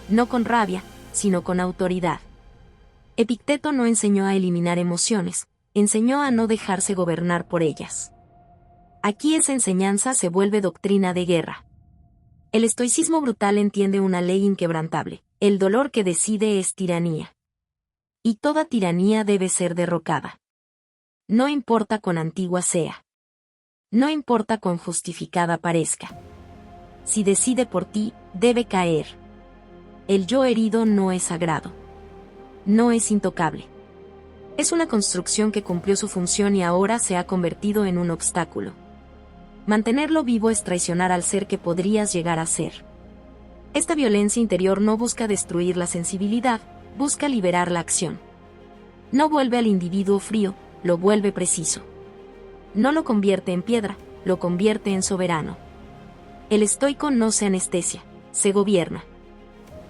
No con rabia, sino con autoridad. Epicteto no enseñó a eliminar emociones, enseñó a no dejarse gobernar por ellas. Aquí esa enseñanza se vuelve doctrina de guerra. El estoicismo brutal entiende una ley inquebrantable: el dolor que decide es tiranía. Y toda tiranía debe ser derrocada. No importa cuán antigua sea. No importa cuán justificada parezca. Si decide por ti, debe caer. El yo herido no es sagrado. No es intocable. Es una construcción que cumplió su función y ahora se ha convertido en un obstáculo. Mantenerlo vivo es traicionar al ser que podrías llegar a ser. Esta violencia interior no busca destruir la sensibilidad, busca liberar la acción. No vuelve al individuo frío, lo vuelve preciso. No lo convierte en piedra, lo convierte en soberano. El estoico no se anestesia, se gobierna.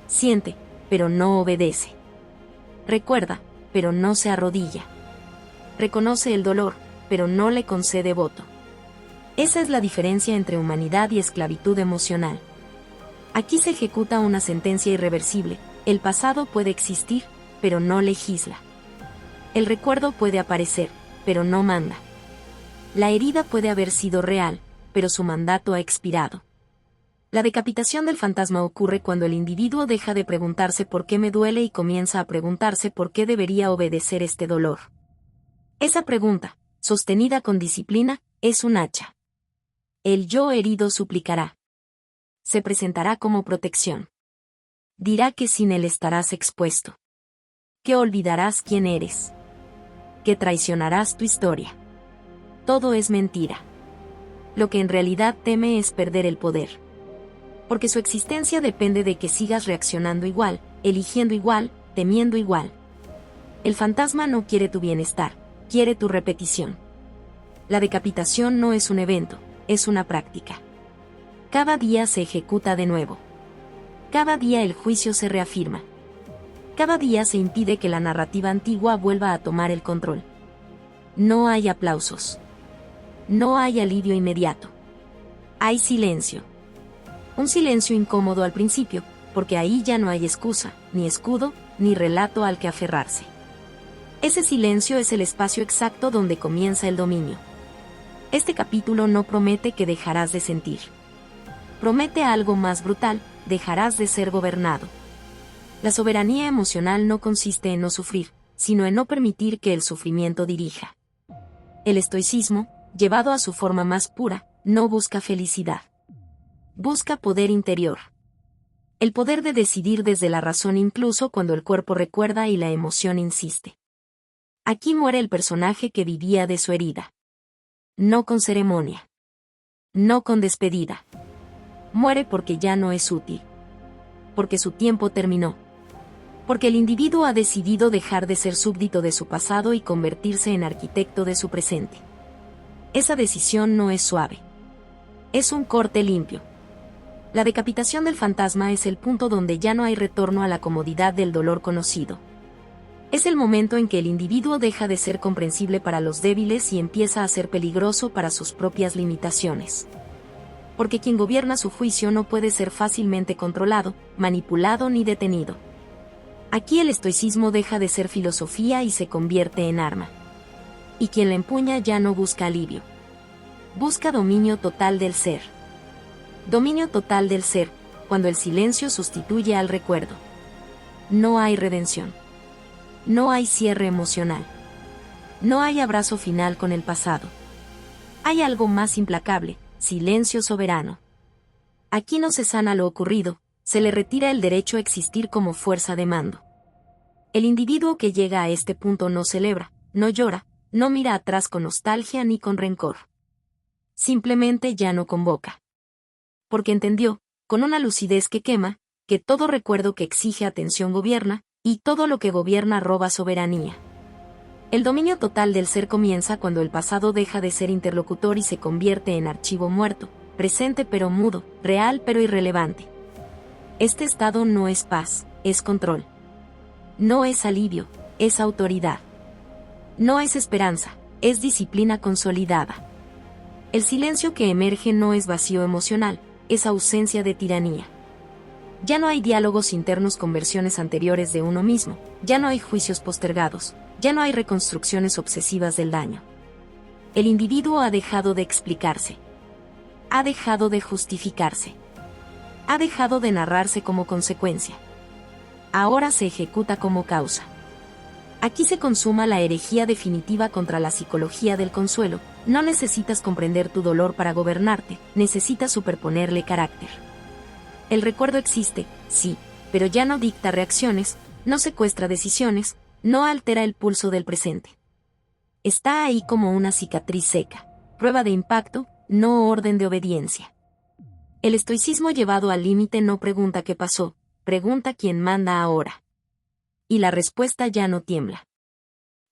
Siente, pero no obedece. Recuerda, pero no se arrodilla. Reconoce el dolor, pero no le concede voto. Esa es la diferencia entre humanidad y esclavitud emocional. Aquí se ejecuta una sentencia irreversible: el pasado puede existir, pero no legisla. El recuerdo puede aparecer, pero no manda. La herida puede haber sido real, pero su mandato ha expirado. La decapitación del fantasma ocurre cuando el individuo deja de preguntarse por qué me duele y comienza a preguntarse por qué debería obedecer este dolor. Esa pregunta, sostenida con disciplina, es un hacha. El yo herido suplicará. Se presentará como protección. Dirá que sin él estarás expuesto. Que olvidarás quién eres. Que traicionarás tu historia. Todo es mentira. Lo que en realidad teme es perder el poder. Porque su existencia depende de que sigas reaccionando igual, eligiendo igual, temiendo igual. El fantasma no quiere tu bienestar, quiere tu repetición. La decapitación no es un evento, es una práctica. Cada día se ejecuta de nuevo. Cada día el juicio se reafirma. Cada día se impide que la narrativa antigua vuelva a tomar el control. No hay aplausos. No hay alivio inmediato. Hay silencio. Un silencio incómodo al principio, porque ahí ya no hay excusa, ni escudo, ni relato al que aferrarse. Ese silencio es el espacio exacto donde comienza el dominio. Este capítulo no promete que dejarás de sentir. Promete algo más brutal: dejarás de ser gobernado. La soberanía emocional no consiste en no sufrir, sino en no permitir que el sufrimiento dirija. El estoicismo, llevado a su forma más pura, no busca felicidad. Busca poder interior. El poder de decidir desde la razón incluso cuando el cuerpo recuerda y la emoción insiste. Aquí muere el personaje que vivía de su herida. No con ceremonia. No con despedida. Muere porque ya no es útil. Porque su tiempo terminó. Porque el individuo ha decidido dejar de ser súbdito de su pasado y convertirse en arquitecto de su presente. Esa decisión no es suave. Es un corte limpio. La decapitación del fantasma es el punto donde ya no hay retorno a la comodidad del dolor conocido. Es el momento en que el individuo deja de ser comprensible para los débiles y empieza a ser peligroso para sus propias limitaciones. Porque quien gobierna su juicio no puede ser fácilmente controlado, manipulado ni detenido. Aquí el estoicismo deja de ser filosofía y se convierte en arma. Y quien la empuña ya no busca alivio. Busca dominio total del ser. Dominio total del ser, cuando el silencio sustituye al recuerdo. No hay redención. No hay cierre emocional. No hay abrazo final con el pasado. Hay algo más implacable, silencio soberano. Aquí no se sana lo ocurrido, se le retira el derecho a existir como fuerza de mando. El individuo que llega a este punto no celebra, no llora, no mira atrás con nostalgia ni con rencor. Simplemente ya no convoca. Porque entendió, con una lucidez que quema, que todo recuerdo que exige atención gobierna, y todo lo que gobierna roba soberanía. El dominio total del ser comienza cuando el pasado deja de ser interlocutor y se convierte en archivo muerto, presente pero mudo, real pero irrelevante. Este estado no es paz, es control. No es alivio, es autoridad. No es esperanza, es disciplina consolidada. El silencio que emerge no es vacío emocional, es ausencia de tiranía. Ya no hay diálogos internos con versiones anteriores de uno mismo, ya no hay juicios postergados, ya no hay reconstrucciones obsesivas del daño. El individuo ha dejado de explicarse. Ha dejado de justificarse. Ha dejado de narrarse como consecuencia. Ahora se ejecuta como causa. Aquí se consuma la herejía definitiva contra la psicología del consuelo. No necesitas comprender tu dolor para gobernarte, necesitas superponerle carácter. El recuerdo existe, sí, pero ya no dicta reacciones, no secuestra decisiones, no altera el pulso del presente. Está ahí como una cicatriz seca, prueba de impacto, no orden de obediencia. El estoicismo llevado al límite no pregunta qué pasó, pregunta quién manda ahora. Y la respuesta ya no tiembla.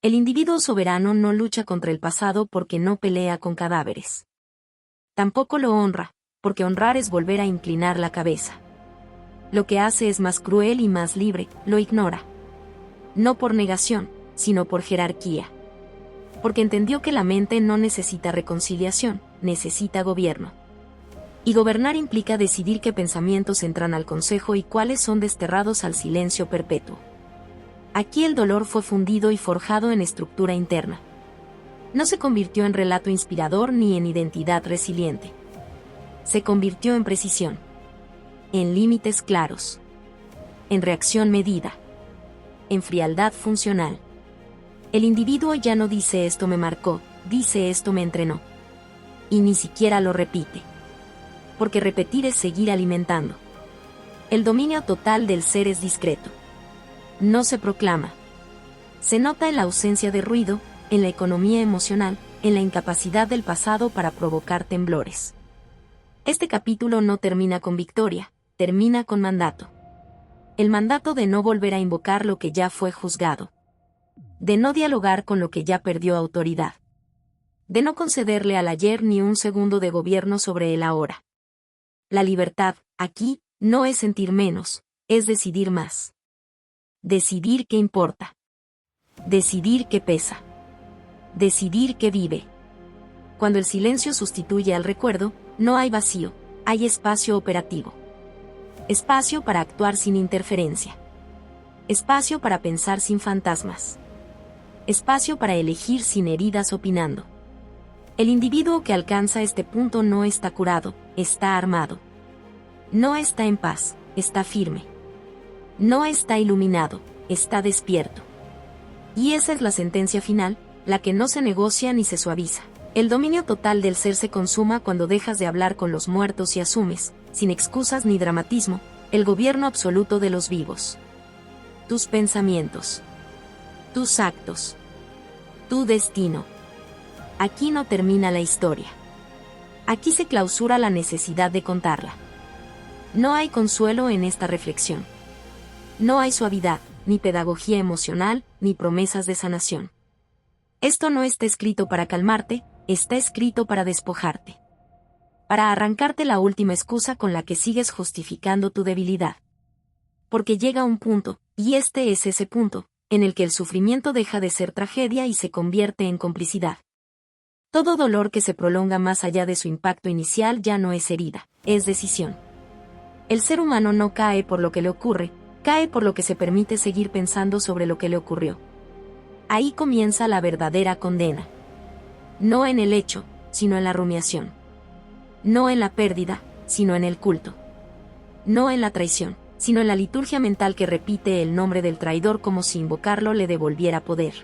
El individuo soberano no lucha contra el pasado porque no pelea con cadáveres. Tampoco lo honra, porque honrar es volver a inclinar la cabeza. Lo que hace es más cruel y más libre, lo ignora. No por negación, sino por jerarquía. Porque entendió que la mente no necesita reconciliación, necesita gobierno. Y gobernar implica decidir qué pensamientos entran al consejo y cuáles son desterrados al silencio perpetuo. Aquí el dolor fue fundido y forjado en estructura interna. No se convirtió en relato inspirador ni en identidad resiliente. Se convirtió en precisión. En límites claros. En reacción medida. En frialdad funcional. El individuo ya no dice esto me marcó, dice esto me entrenó. Y ni siquiera lo repite. Porque repetir es seguir alimentando. El dominio total del ser es discreto. No se proclama. Se nota en la ausencia de ruido, en la economía emocional, en la incapacidad del pasado para provocar temblores. Este capítulo no termina con victoria, termina con mandato. El mandato de no volver a invocar lo que ya fue juzgado. De no dialogar con lo que ya perdió autoridad. De no concederle al ayer ni un segundo de gobierno sobre el ahora. La libertad, aquí, no es sentir menos, es decidir más. Decidir qué importa. Decidir qué pesa. Decidir qué vive. Cuando el silencio sustituye al recuerdo, no hay vacío, hay espacio operativo. Espacio para actuar sin interferencia. Espacio para pensar sin fantasmas. Espacio para elegir sin heridas opinando. El individuo que alcanza este punto no está curado, está armado. No está en paz, está firme. No está iluminado, está despierto. Y esa es la sentencia final, la que no se negocia ni se suaviza. El dominio total del ser se consuma cuando dejas de hablar con los muertos y asumes, sin excusas ni dramatismo, el gobierno absoluto de los vivos. Tus pensamientos. Tus actos. Tu destino. aquí no termina la historia. Aquí se clausura la necesidad de contarla. No hay consuelo en esta reflexión. No hay suavidad, ni pedagogía emocional, ni promesas de sanación. Esto no está escrito para calmarte, está escrito para despojarte. Para arrancarte la última excusa con la que sigues justificando tu debilidad. Porque llega un punto, y este es ese punto, en el que el sufrimiento deja de ser tragedia y se convierte en complicidad. Todo dolor que se prolonga más allá de su impacto inicial ya no es herida, es decisión. El ser humano no cae por lo que le ocurre, cae por lo que se permite seguir pensando sobre lo que le ocurrió. Ahí comienza la verdadera condena. No en el hecho, sino en la rumiación. No en la pérdida, sino en el culto. No en la traición, sino en la liturgia mental que repite el nombre del traidor como si invocarlo le devolviera poder.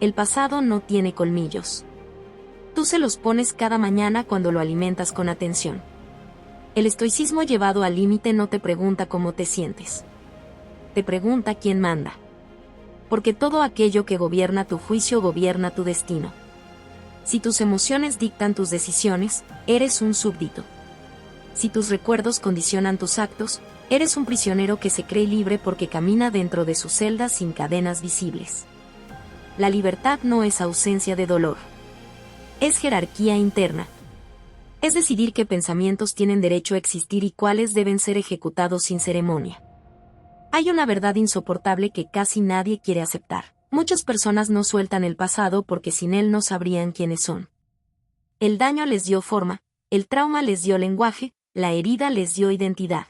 El pasado no tiene colmillos. Tú se los pones cada mañana cuando lo alimentas con atención. El estoicismo llevado al límite no te pregunta cómo te sientes. Te pregunta quién manda. Porque todo aquello que gobierna tu juicio gobierna tu destino. Si tus emociones dictan tus decisiones, eres un súbdito. Si tus recuerdos condicionan tus actos, eres un prisionero que se cree libre porque camina dentro de su celda sin cadenas visibles. La libertad no es ausencia de dolor. Es jerarquía interna. Es decidir qué pensamientos tienen derecho a existir y cuáles deben ser ejecutados sin ceremonia. Hay una verdad insoportable que casi nadie quiere aceptar. Muchas personas no sueltan el pasado porque sin él no sabrían quiénes son. El daño les dio forma, el trauma les dio lenguaje, la herida les dio identidad.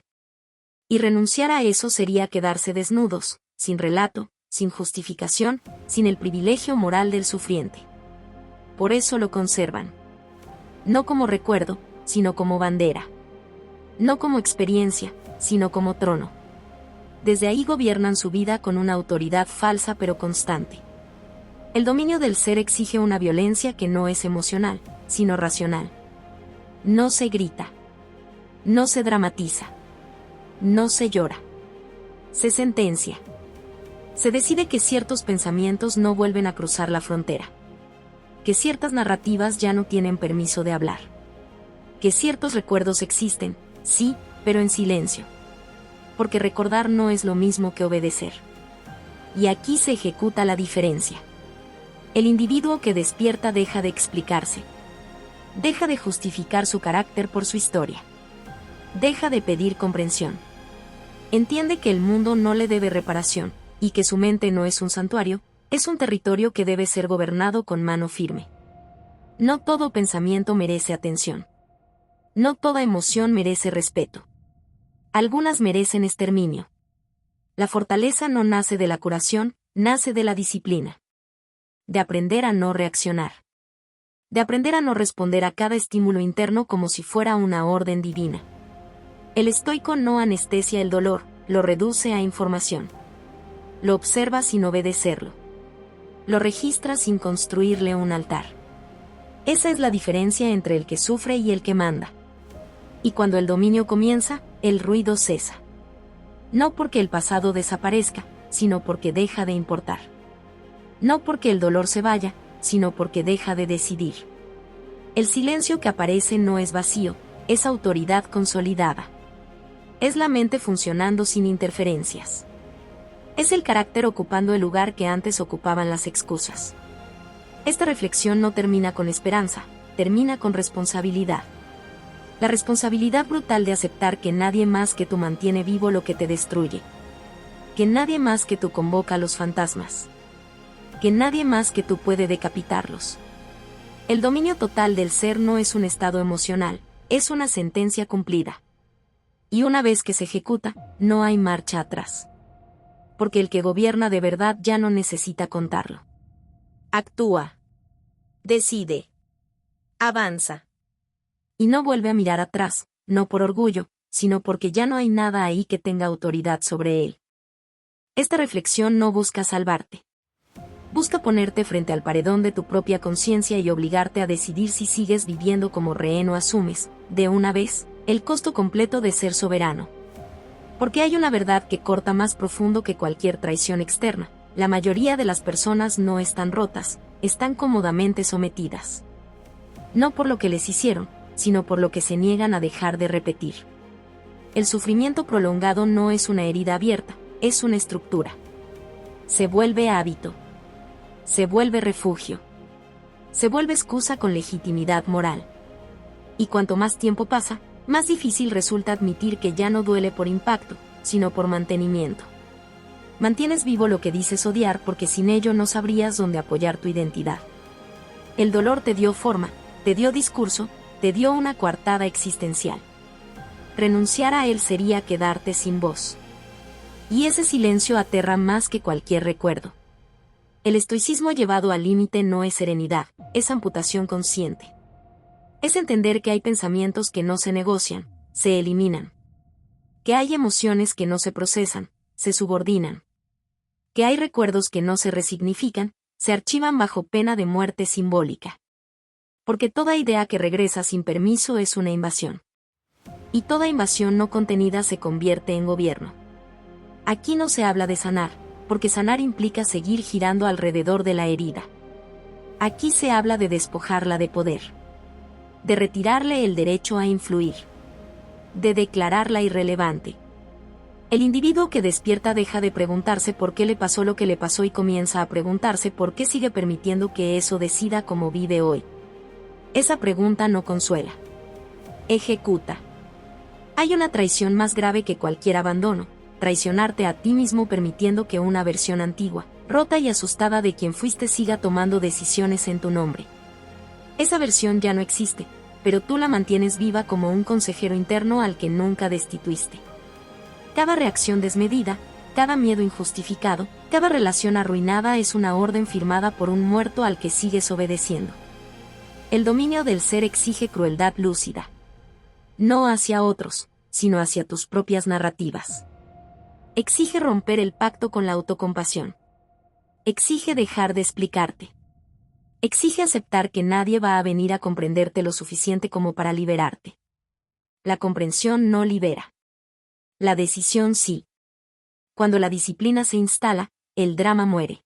Y renunciar a eso sería quedarse desnudos, sin relato, sin justificación, sin el privilegio moral del sufriente. Por eso lo conservan. No como recuerdo, sino como bandera. No como experiencia, sino como trono. Desde ahí gobiernan su vida con una autoridad falsa pero constante. El dominio del ser exige una violencia que no es emocional, sino racional. No se grita. No se dramatiza. No se llora. Se sentencia. Se decide que ciertos pensamientos no vuelven a cruzar la frontera. Que ciertas narrativas ya no tienen permiso de hablar. Que ciertos recuerdos existen, sí, pero en silencio. Porque recordar no es lo mismo que obedecer. Y aquí se ejecuta la diferencia. El individuo que despierta deja de explicarse. Deja de justificar su carácter por su historia. Deja de pedir comprensión. Entiende que el mundo no le debe reparación, y que su mente no es un santuario, es un territorio que debe ser gobernado con mano firme. No todo pensamiento merece atención. No toda emoción merece respeto. Algunas merecen exterminio. La fortaleza no nace de la curación, nace de la disciplina. De aprender a no reaccionar. De aprender a no responder a cada estímulo interno como si fuera una orden divina. El estoico no anestesia el dolor, lo reduce a información. Lo observa sin obedecerlo. Lo registra sin construirle un altar. Esa es la diferencia entre el que sufre y el que manda. Y cuando el dominio comienza, el ruido cesa. No porque el pasado desaparezca, sino porque deja de importar. No porque el dolor se vaya, sino porque deja de decidir. El silencio que aparece no es vacío, es autoridad consolidada. Es la mente funcionando sin interferencias. Es el carácter ocupando el lugar que antes ocupaban las excusas. Esta reflexión no termina con esperanza, termina con responsabilidad. La responsabilidad brutal de aceptar que nadie más que tú mantiene vivo lo que te destruye. Que nadie más que tú convoca a los fantasmas. Que nadie más que tú puede decapitarlos. El dominio total del ser no es un estado emocional, es una sentencia cumplida. Y una vez que se ejecuta, no hay marcha atrás. Porque el que gobierna de verdad ya no necesita contarlo. Actúa. Decide. Avanza. Y no vuelve a mirar atrás, no por orgullo, sino porque ya no hay nada ahí que tenga autoridad sobre él. Esta reflexión no busca salvarte. Busca ponerte frente al paredón de tu propia conciencia y obligarte a decidir si sigues viviendo como rehén o asumes, de una vez, el costo completo de ser soberano. Porque hay una verdad que corta más profundo que cualquier traición externa. La mayoría de las personas no están rotas, están cómodamente sometidas. No por lo que les hicieron, sino por lo que se niegan a dejar de repetir. El sufrimiento prolongado no es una herida abierta, es una estructura. Se vuelve hábito. Se vuelve refugio. Se vuelve excusa con legitimidad moral. Y cuanto más tiempo pasa, más difícil resulta admitir que ya no duele por impacto, sino por mantenimiento. Mantienes vivo lo que dices odiar porque sin ello no sabrías dónde apoyar tu identidad. El dolor te dio forma, te dio discurso, te dio una coartada existencial. Renunciar a él sería quedarte sin voz. Y ese silencio aterra más que cualquier recuerdo. El estoicismo llevado al límite no es serenidad, es amputación consciente. Es entender que hay pensamientos que no se negocian, se eliminan. Que hay emociones que no se procesan, se subordinan. Que hay recuerdos que no se resignifican, se archivan bajo pena de muerte simbólica. Porque toda idea que regresa sin permiso es una invasión. Y toda invasión no contenida se convierte en gobierno. Aquí no se habla de sanar, porque sanar implica seguir girando alrededor de la herida. Aquí se habla de despojarla de poder. De retirarle el derecho a influir. De declararla irrelevante. El individuo que despierta deja de preguntarse por qué le pasó lo que le pasó y comienza a preguntarse por qué sigue permitiendo que eso decida cómo vive hoy. Esa pregunta no consuela. Ejecuta. Hay una traición más grave que cualquier abandono, traicionarte a ti mismo permitiendo que una versión antigua, rota y asustada de quien fuiste siga tomando decisiones en tu nombre. Esa versión ya no existe, pero tú la mantienes viva como un consejero interno al que nunca destituiste. Cada reacción desmedida, cada miedo injustificado, cada relación arruinada es una orden firmada por un muerto al que sigues obedeciendo. El dominio del ser exige crueldad lúcida. No hacia otros, sino hacia tus propias narrativas. Exige romper el pacto con la autocompasión. Exige dejar de explicarte. Exige aceptar que nadie va a venir a comprenderte lo suficiente como para liberarte. La comprensión no libera. La decisión sí. Cuando la disciplina se instala, el drama muere.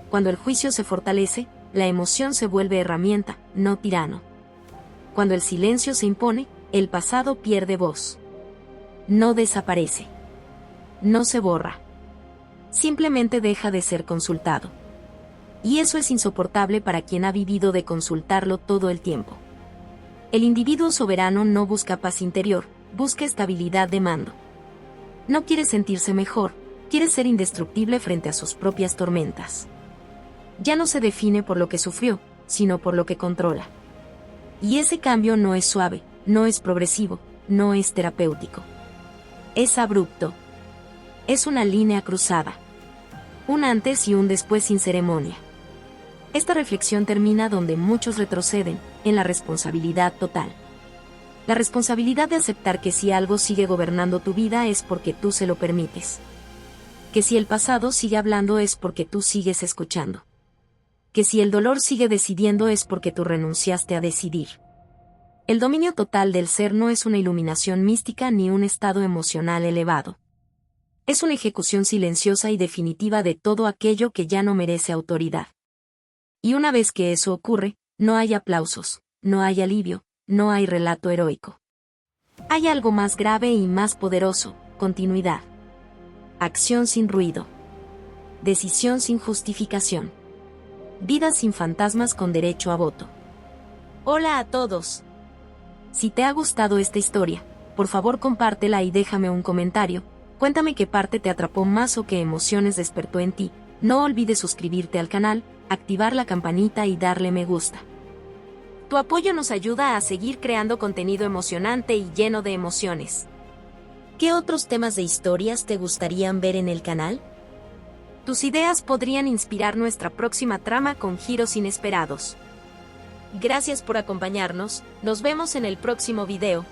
Cuando el juicio se fortalece, la emoción se vuelve herramienta, no tirano. Cuando el silencio se impone, el pasado pierde voz. No desaparece. No se borra. Simplemente deja de ser consultado. Y eso es insoportable para quien ha vivido de consultarlo todo el tiempo. El individuo soberano no busca paz interior, busca estabilidad de mando. No quiere sentirse mejor, quiere ser indestructible frente a sus propias tormentas. Ya no se define por lo que sufrió, sino por lo que controla. Y ese cambio no es suave, no es progresivo, no es terapéutico. Es abrupto. Es una línea cruzada. Un antes y un después sin ceremonia. Esta reflexión termina donde muchos retroceden, en la responsabilidad total. La responsabilidad de aceptar que si algo sigue gobernando tu vida es porque tú se lo permites. Que si el pasado sigue hablando es porque tú sigues escuchando. Que si el dolor sigue decidiendo es porque tú renunciaste a decidir. El dominio total del ser no es una iluminación mística ni un estado emocional elevado. Es una ejecución silenciosa y definitiva de todo aquello que ya no merece autoridad. Y una vez que eso ocurre, no hay aplausos, no hay alivio, no hay relato heroico. Hay algo más grave y más poderoso, continuidad. Acción sin ruido. Decisión sin justificación. Vida sin fantasmas con derecho a voto. Hola a todos. Si te ha gustado esta historia, por favor compártela y déjame un comentario. Cuéntame qué parte te atrapó más o qué emociones despertó en ti. No olvides suscribirte al canal, activar la campanita y darle me gusta. Tu apoyo nos ayuda a seguir creando contenido emocionante y lleno de emociones. ¿Qué otros temas de historias te gustarían ver en el canal? Tus ideas podrían inspirar nuestra próxima trama con giros inesperados. Gracias por acompañarnos, nos vemos en el próximo video.